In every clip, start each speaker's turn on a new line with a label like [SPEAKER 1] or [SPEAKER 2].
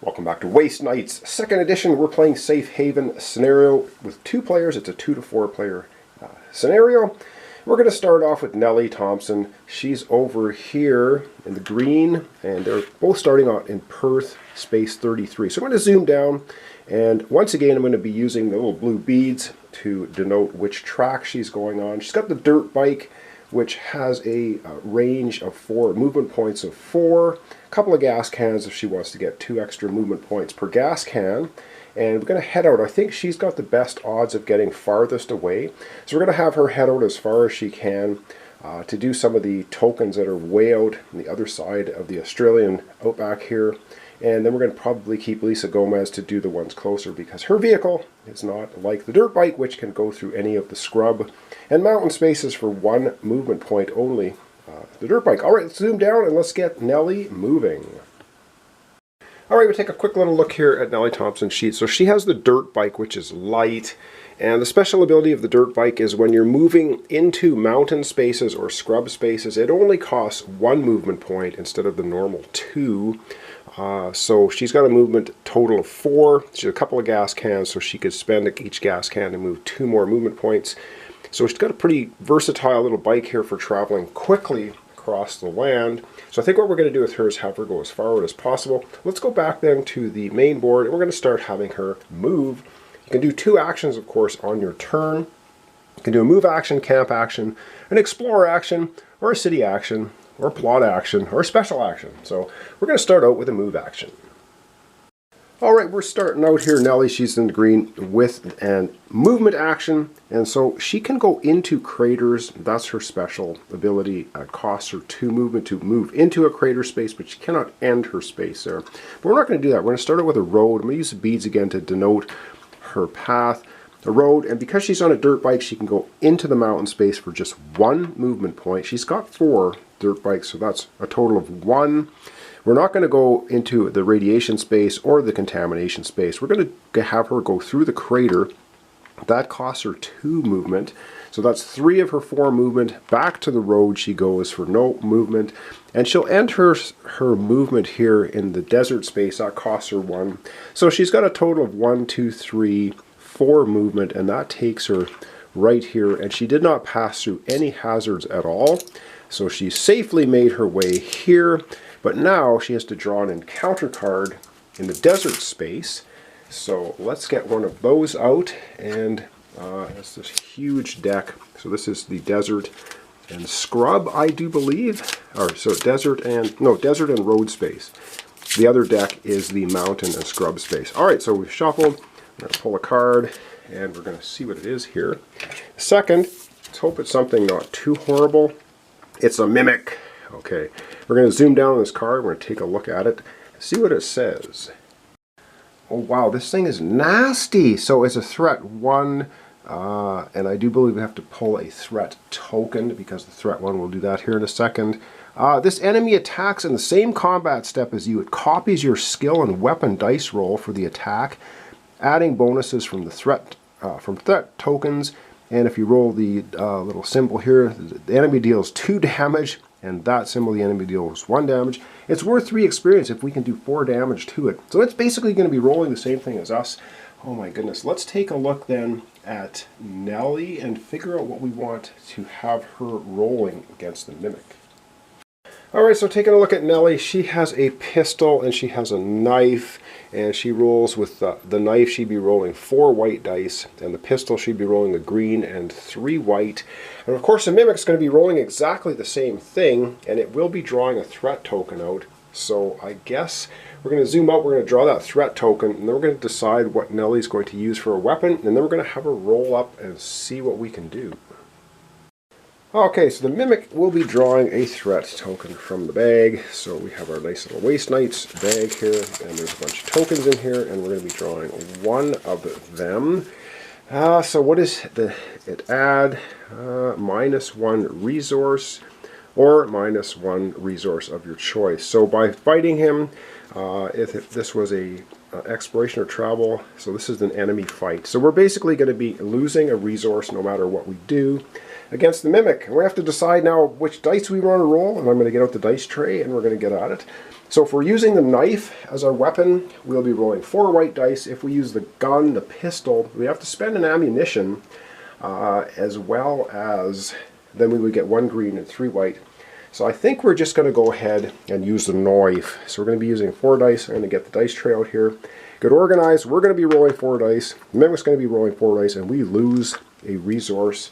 [SPEAKER 1] Welcome back to Waste Nights, second edition. We're playing Safe Haven scenario with 2 players. It's a 2 to 4 player scenario. We're going to start off with Nelly Thompson. She's over here in the green, and they're both starting out in Perth, space 33. So I'm going to zoom down, and once again I'm going to be using the little blue beads to denote which track she's going on. She's got the dirt bike, which has a range of 4 movement points of 4. A couple of gas cans if she wants to get 2 extra movement points per gas can. And we're going to head out. I think she's got the best odds of getting farthest away. So we're going to have her head out as far as she can to do some of the tokens that are way out on the other side of the Australian outback here. And then we're going to probably keep Lisa Gomez to do the ones closer, because her vehicle is not like the dirt bike, which can go through any of the scrub and mountain spaces for 1 movement point only. The dirt bike. Alright, let's zoom down and let's get Nelly moving. Alright, we'll take a quick little look here at Nelly Thompson's sheet. So she has the dirt bike, which is light. And the special ability of the dirt bike is when you're moving into mountain spaces or scrub spaces, it only costs 1 movement point instead of the normal 2. So she's got a movement total of 4. She's a couple of gas cans, so she could spend each gas can to move 2 more movement points. So she's got a pretty versatile little bike here for traveling quickly across the land. So I think what we're going to do with her is have her go as far out as possible. Let's go back then to the main board, and we're going to start having her move. You can do 2 actions, of course, on your turn. You can do a move action, camp action, an explore action, or a city action, or a plot action, or a special action. So we're going to start out with a move action. Alright, we're starting out here. Nelly, she's in the green with an movement action, and so she can go into craters. That's her special ability. It costs her 2 movement to move into a crater space, but she cannot end her space there. But we're not going to do that. We're going to start out with a road. I'm going to use the beads again to denote her path. A road, and because she's on a dirt bike, she can go into the mountain space for just 1 movement point. She's got 4 dirt bikes, so that's a total of 1. We're not going to go into the radiation space or the contamination space. We're going to have her go through the crater. That costs her 2 movement. So that's 3 of her 4 movement. Back to the road she goes for no movement. And she'll end her movement here in the desert space. That costs her 1. So she's got a total of 1, 2, 3, 4 movement, and that takes her right here. And she did not pass through any hazards at all. So she safely made her way here. But now she has to draw an encounter card in the desert space. So let's get one of those out. And it's this huge deck. So this is the desert and scrub, I do believe. Or so desert and road space. The other deck is the mountain and scrub space. Alright, so we've shuffled. I'm going to pull a card and we're going to see what it is here. Second, let's hope it's something not too horrible. It's a mimic. Okay, we're going to zoom down on this card. We're going to take a look at it, see what it says. Oh wow, this thing is nasty. So it's a threat 1, and I do believe we have to pull a threat token, because the threat 1 will do that here in a second. This enemy attacks in the same combat step as you. It copies your skill and weapon dice roll for the attack, adding bonuses from the threat tokens. And if you roll the little symbol here, the enemy deals 2 damage. And that symbol, the enemy deals 1 damage. It's worth 3 experience if we can do 4 damage to it. So it's basically going to be rolling the same thing as us. Oh my goodness. Let's take a look then at Nelly and figure out what we want to have her rolling against the mimic. Alright, so taking a look at Nelly, she has a pistol and she has a knife, and she rolls with the knife. She'd be rolling 4 white dice, and the pistol she'd be rolling a green and 3 white. And of course the mimic's going to be rolling exactly the same thing, and it will be drawing a threat token out. So I guess we're going to zoom out, we're going to draw that threat token, and then we're going to decide what Nelly's going to use for a weapon, and then we're going to have her roll up and see what we can do. Okay, so the mimic will be drawing a threat token from the bag. So we have our nice little Waste Nights bag here, and there's a bunch of tokens in here, and we're going to be drawing 1 of them. So what is it add? -1 resource, or -1 resource of your choice. So by fighting him, if this was a exploration or travel, so this is an enemy fight. So we're basically going to be losing a resource no matter what we do against the mimic. And we have to decide now which dice we want to roll, and I'm going to get out the dice tray and we're going to get at it. So if we're using the knife as our weapon, we'll be rolling 4 white dice. If we use the gun, the pistol, we have to spend an ammunition, as well as then we would get 1 green and 3 white. So I think we're just going to go ahead and use the knife. So we're going to be using 4 dice. I'm going to get the dice tray out here. Get organized. We're going to be rolling 4 dice. The Mimic's going to be rolling 4 dice, and we lose a resource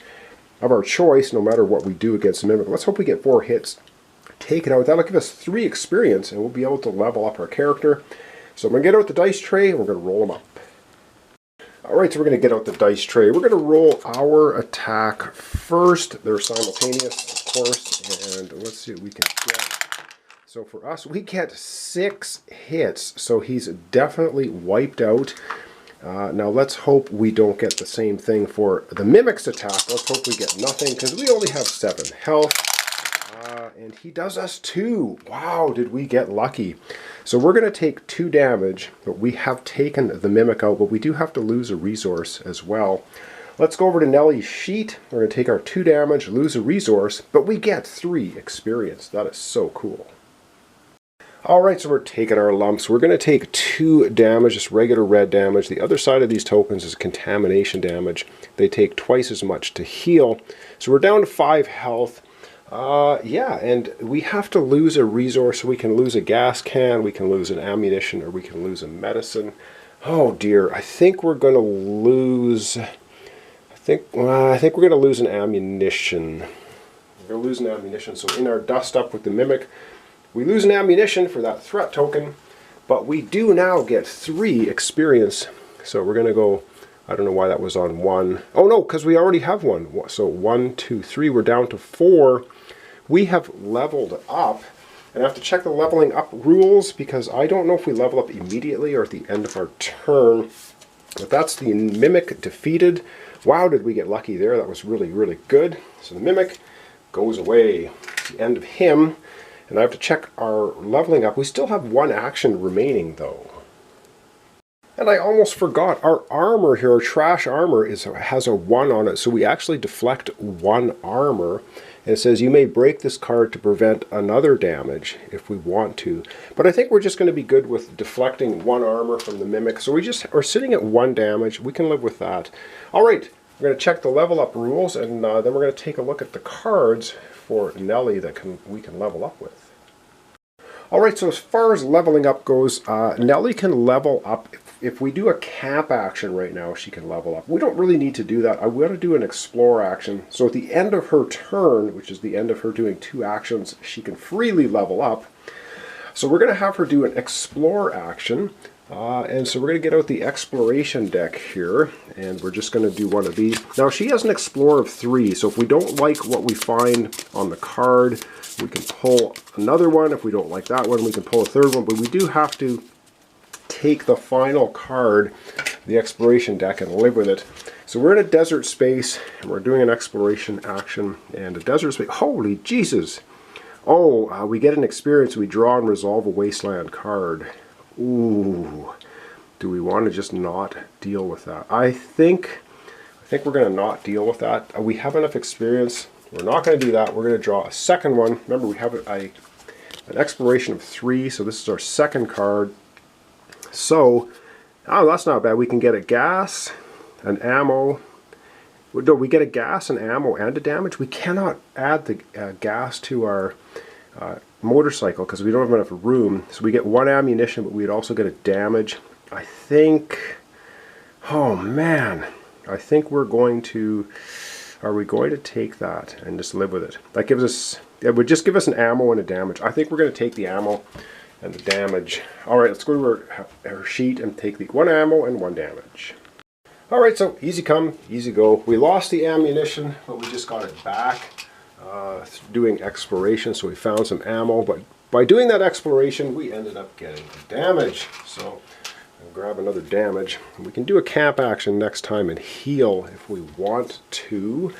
[SPEAKER 1] of our choice no matter what we do against the Mimic. Let's hope we get 4 hits. Take it out. That'll give us 3 experience, and we'll be able to level up our character. So I'm going to get out the dice tray, and we're going to roll them up. Alright, so we're going to get out the dice tray. We're going to roll our attack first. They're simultaneous, of course, and let's see what we can get. So for us, we get 6 hits, so he's definitely wiped out. Now let's hope we don't get the same thing for the Mimic's attack. Let's hope we get nothing, because we only have 7 health. And he does us 2. Wow, did we get lucky. So we're going to take 2 damage, but we have taken the Mimic out, but we do have to lose a resource as well. Let's go over to Nelly's sheet. We're going to take our 2 damage, lose a resource, but we get 3 experience. That is so cool. Alright, so we're taking our lumps. We're going to take 2 damage, just regular red damage. The other side of these tokens is contamination damage. They take twice as much to heal. So we're down to 5 health. Yeah, and we have to lose a resource. So we can lose a gas can, we can lose an ammunition, or we can lose a medicine. Oh dear, I think we're going to lose... I think we're going to lose an ammunition. We're going to lose an ammunition. So in our dust up with the Mimic, we lose an ammunition for that threat token, but we do now get 3 experience. So we're going to go... I don't know why that was on 1. Oh no, because we already have 1. So 1, 2, 3, we're down to 4. We have leveled up. And I have to check the leveling up rules, because I don't know if we level up immediately or at the end of our turn. But that's the Mimic defeated. Wow, did we get lucky there. That was really, really good. So the Mimic goes away. It's the end of him. And I have to check our leveling up. We still have 1 action remaining though. And I almost forgot, our armor here, our trash armor, has a 1 on it, so we actually deflect 1 armor. And it says you may break this card to prevent another damage if we want to. But I think we're just going to be good with deflecting 1 armor from the Mimic. So we just are sitting at 1 damage. We can live with that. Alright, we're going to check the level up rules, and then we're going to take a look at the cards for Nelly that we can level up with. Alright, so as far as leveling up goes, Nelly can level up. If we do a camp action right now, she can level up. We don't really need to do that. I want to do an explore action. So at the end of her turn, which is the end of her doing 2 actions, she can freely level up. So we're going to have her do an explore action. And so we're going to get out the exploration deck here, and we're just going to do one of these. Now she has an explore of 3, so if we don't like what we find on the card, we can pull another one. If we don't like that one, we can pull a 3rd one, but we do have to take the final card, the exploration deck, and live with it. So we're in a desert space, and we're doing an exploration action, and a desert space. Holy Jesus! Oh, we get an experience. We draw and resolve a wasteland card. Ooh, do we want to just not deal with that? I think we're going to not deal with that. We have enough experience. We're not going to do that. We're going to draw a 2nd one. Remember, we have an exploration of 3, so this is our 2nd card. So, oh, that's not bad. We can get a gas, an ammo. No, we get a gas, an ammo, and a damage. We cannot add the gas to our motorcycle because we don't have enough room. So we get 1 ammunition, but we'd also get a damage. I think, oh man, I think we're going to, are we going to take that and just live with it? That gives us, it would just give us an ammo and a damage. I think we're going to take the ammo and the damage. Alright, let's go to our sheet and take the 1 ammo and 1 damage. Alright, so easy come, easy go. We lost the ammunition, but we just got it back. Doing exploration, so we found some ammo, but by doing that exploration we ended up getting damage. So I'll grab another damage. We can do a camp action next time and heal if we want to.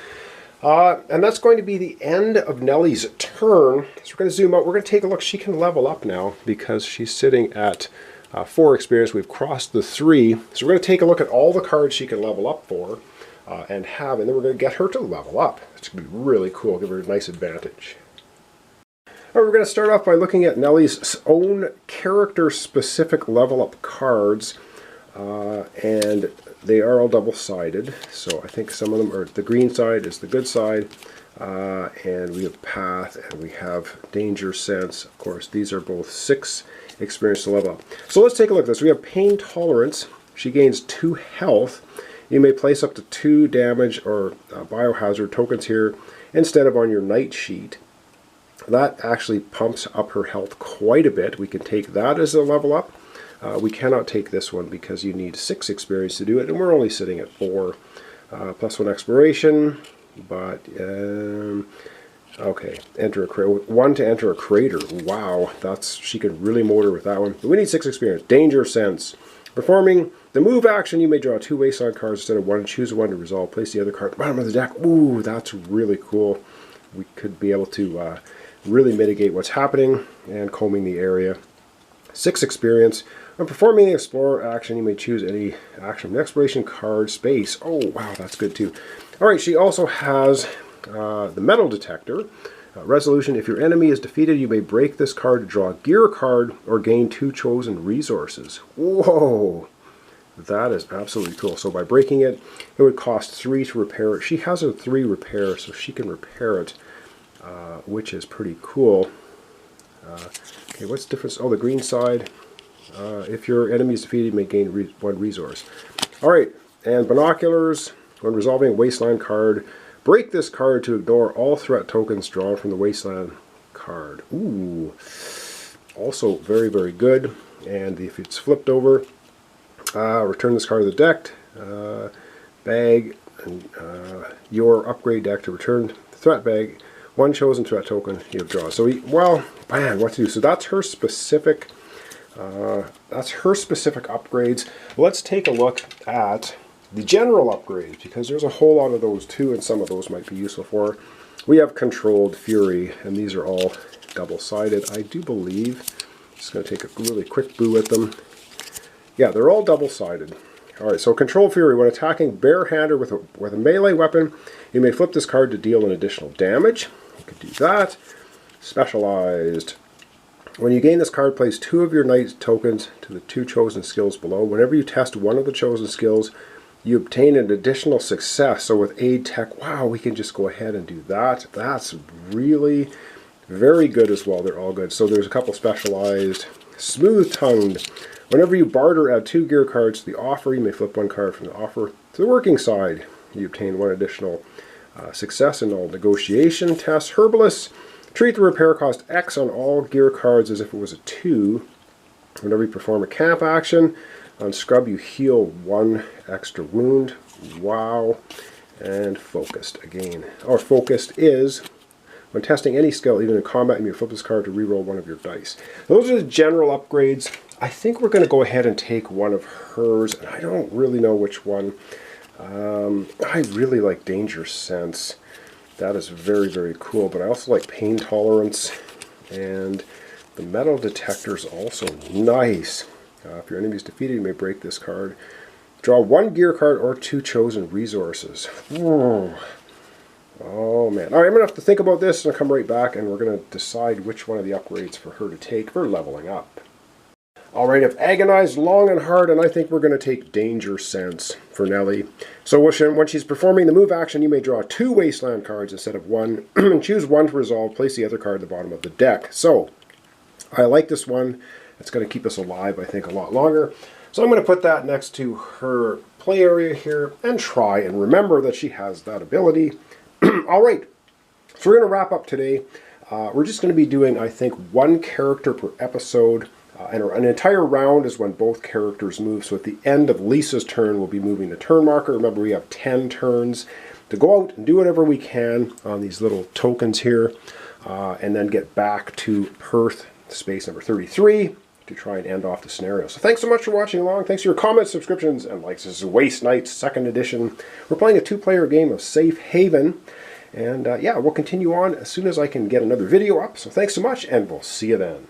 [SPEAKER 1] And that's going to be the end of Nelly's turn. So we're going to zoom out. We're going to take a look. She can level up now because she's sitting at 4 experience. We've crossed the 3. So we're going to take a look at all the cards she can level up for. And then we're going to get her to level up. It's going to be really cool, give her a nice advantage. All right, we're going to start off by looking at Nelly's own character-specific level-up cards, and they are all double-sided. So I think some of them are, the green side is the good side, and we have Path, and we have Danger Sense. Of course, these are both 6 experience to level up. So let's take a look at this. We have Pain Tolerance. She gains 2 health. You may place up to 2 damage or biohazard tokens here instead of on your night sheet. That actually pumps up her health quite a bit. We can take that as a level up. We cannot take this one because you need 6 experience to do it, and we're only sitting at 4. Plus 1 exploration, but okay, enter a crater. 1 to enter a crater. Wow, she could really motor with that one. But we need 6 experience. Danger Sense. Performing the move action, you may draw 2 wasteland cards instead of 1. Choose 1 to resolve. Place the other card at the bottom of the deck. Ooh, that's really cool. We could be able to really mitigate what's happening and combing the area. 6 experience. When performing the Explorer action, you may choose any action from the exploration card space. Oh, wow, that's good too. Alright, she also has the Metal Detector. Resolution, if your enemy is defeated, you may break this card to draw a gear card or gain 2 chosen resources. Whoa! That is absolutely cool. So by breaking it, it would cost 3 to repair it. She has a 3 repair, so she can repair it, which is pretty cool. Okay, what's the difference? Oh, the green side. If your enemy is defeated, you may gain 1 resource. Alright, and Binoculars. When resolving a Wasteland card, break this card to ignore all threat tokens drawn from the Wasteland card. Ooh. Also very, very good. And if it's flipped over, return this card to the deck. Bag and your upgrade deck to return the threat bag. 1 chosen threat token you have drawn. So, well, man, what to do? So that's her specific. That's her specific upgrades. Let's take a look at the general upgrades, because there's a whole lot of those too, and some of those might be useful for her. We have Controlled Fury, and these are all double-sided, I do believe. Just going to take a really quick boo at them. Yeah, they're all double-sided. Alright, so Controlled Fury. When attacking barehanded with a melee weapon, you may flip this card to deal an additional damage. You could do that. Specialized. When you gain this card, place 2 of your knight tokens to the 2 chosen skills below. Whenever you test one of the chosen skills, you obtain an additional success. So with Aid Tech, wow, we can just go ahead and do that. That's really very good as well. They're all good. So there's a couple specialized. Smooth Tongued. Whenever you barter, add 2 gear cards to the offer. You may flip 1 card from the offer to the working side. You obtain 1 additional success in all negotiation tests. Herbalist. Treat the repair cost X on all gear cards as if it was a 2. Whenever you perform a camp action, on Scrub you heal 1 extra wound. Wow. And Focused again. Or Focused is, when testing any skill, even in combat, you may flip this card to reroll 1 of your dice. Those are the general upgrades. I think we're going to go ahead and take one of hers, and I don't really know which one. I really like Danger Sense. That is very, very cool, but I also like Pain Tolerance, and the Metal Detector is also nice. If your enemy is defeated, you may break this card. Draw 1 gear card or 2 chosen resources. Ooh. Oh man. Alright, I'm going to have to think about this, and I'll come right back, and we're going to decide which one of the upgrades for her to take for leveling up. Alright, I've agonized long and hard, and I think we're going to take Danger Sense for Nelly. So when she's performing the move action, you may draw 2 Wasteland cards instead of 1, and choose 1 to resolve. Place the other card at the bottom of the deck. So, I like this one. It's going to keep us alive, I think, a lot longer. So I'm going to put that next to her play area here, and try and remember that she has that ability. Alright, so we're going to wrap up today. We're just going to be doing, I think, 1 character per episode. And an entire round is when both characters move. So at the end of Lisa's turn, we'll be moving the turn marker. Remember, we have 10 turns to go out and do whatever we can on these little tokens here. And then get back to Perth, space number 33, to try and end off the scenario. So thanks so much for watching along. Thanks for your comments, subscriptions, and likes. This is Waste Nights 2nd edition. We're playing a 2-player game of Safe Haven. And yeah, we'll continue on as soon as I can get another video up. So thanks so much, and we'll see you then.